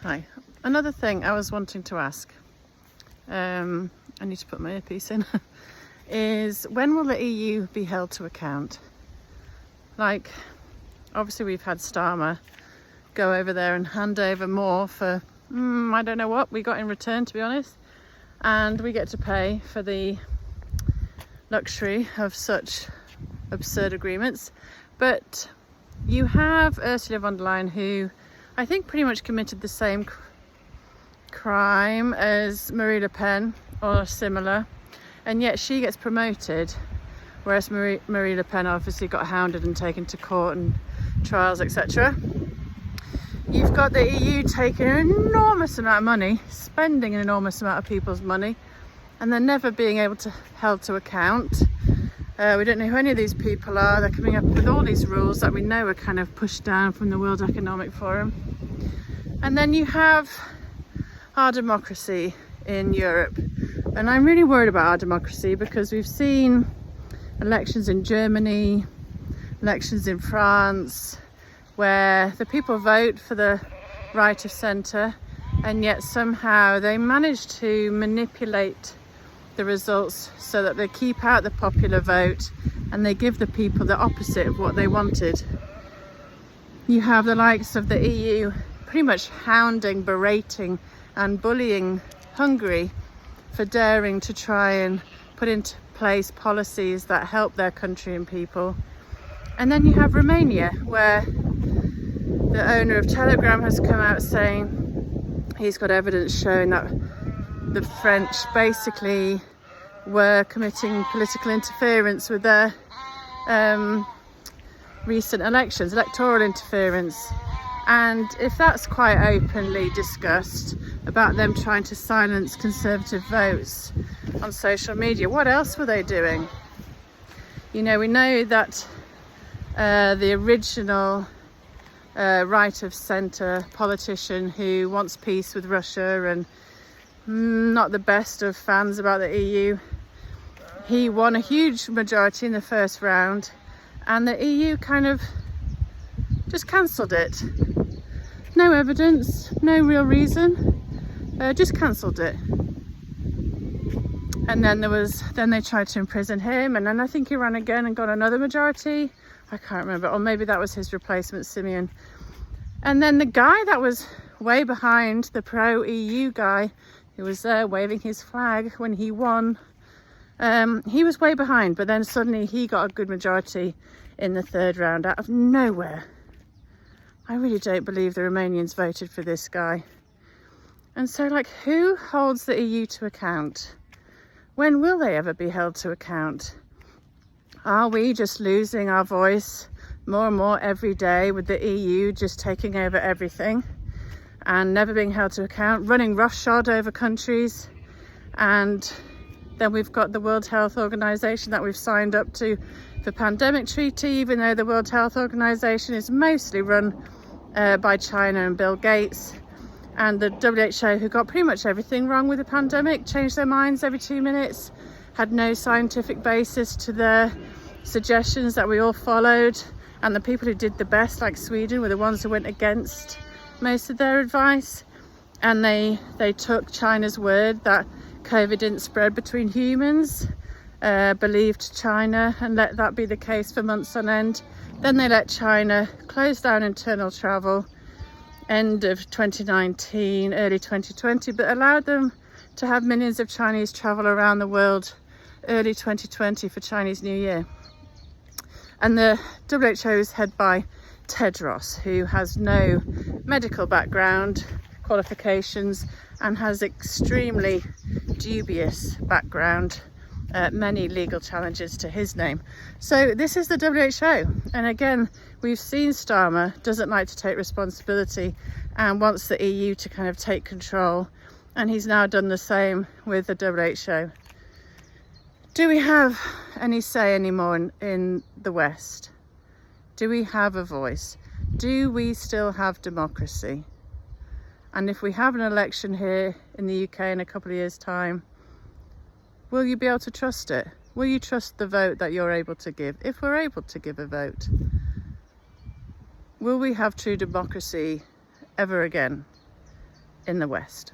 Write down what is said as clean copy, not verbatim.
Hi. Another thing I was wanting to ask, I need to put my earpiece in, is when will the EU be held to account? Like, obviously we've had Starmer go over there and hand over more for, I don't know what we got in return, to be honest. And we get to pay for the luxury of such absurd agreements. But you have Ursula von der Leyen, who I think pretty much committed the same crime as Marine Le Pen or similar, and yet she gets promoted, whereas Marine Le Pen obviously got hounded and taken to court and trials, etc. You've got the EU taking an enormous amount of money, spending an enormous amount of people's money, and they're never being able to held to account. We don't know who any of these people are. They're coming up with all these rules that we know are kind of pushed down from the World Economic Forum. And then you have our democracy in Europe. And I'm really worried about our democracy because we've seen elections in Germany, elections in France, where the people vote for the right of centre, and yet somehow they manage to manipulate the results so that they keep out the popular vote and they give the people the opposite of what they wanted. You have the likes of the EU pretty much hounding, berating and bullying Hungary for daring to try and put into place policies that help their country and people. And then you have Romania, where the owner of Telegram has come out saying he's got evidence showing that the French basically were committing political interference with their recent elections, electoral interference. And if that's quite openly discussed about them trying to silence Conservative votes on social media, what else were they doing? You know, we know that the original right of centre politician who wants peace with Russia and not the best of fans about the EU, he won a huge majority in the first round, and the EU kind of just cancelled it. No evidence, no real reason, just cancelled it. And then they tried to imprison him, and then I think he ran again and got another majority. I can't remember, or maybe that was his replacement, Simeon. And then the guy that was way behind, the pro-EU guy who was there waving his flag when he won, he was way behind, but then suddenly he got a good majority in the third round out of nowhere. I really don't believe the Romanians voted for this guy. And so, like, who holds the EU to account? When will they ever be held to account? Are we just losing our voice more and more every day, with the EU just taking over everything and never being held to account, running roughshod over countries? And then we've got the World Health Organization that we've signed up to the pandemic treaty, even though the World Health Organization is mostly run by China and Bill Gates. And the WHO, who got pretty much everything wrong with the pandemic, changed their minds every 2 minutes, had no scientific basis to their suggestions that we all followed. And the people who did the best, like Sweden, were the ones who went against most of their advice. And they took China's word that COVID didn't spread between humans, believed China, and let that be the case for months on end. Then they let China close down internal travel end of 2019, early 2020, but allowed them to have millions of Chinese travel around the world early 2020 for Chinese New Year. And the WHO is headed by Tedros, who has no medical background, qualifications, and has extremely dubious background, many legal challenges to his name. So this is the WHO, and again we've seen Starmer doesn't like to take responsibility and wants the EU to kind of take control, and he's now done the same with the WHO. Do we have any say anymore in the West? Do we have a voice? Do we still have democracy? And if we have an election here in the UK in a couple of years' time, will you be able to trust it? Will you trust the vote that you're able to give, if we're able to give a vote? Will we have true democracy ever again? in the West.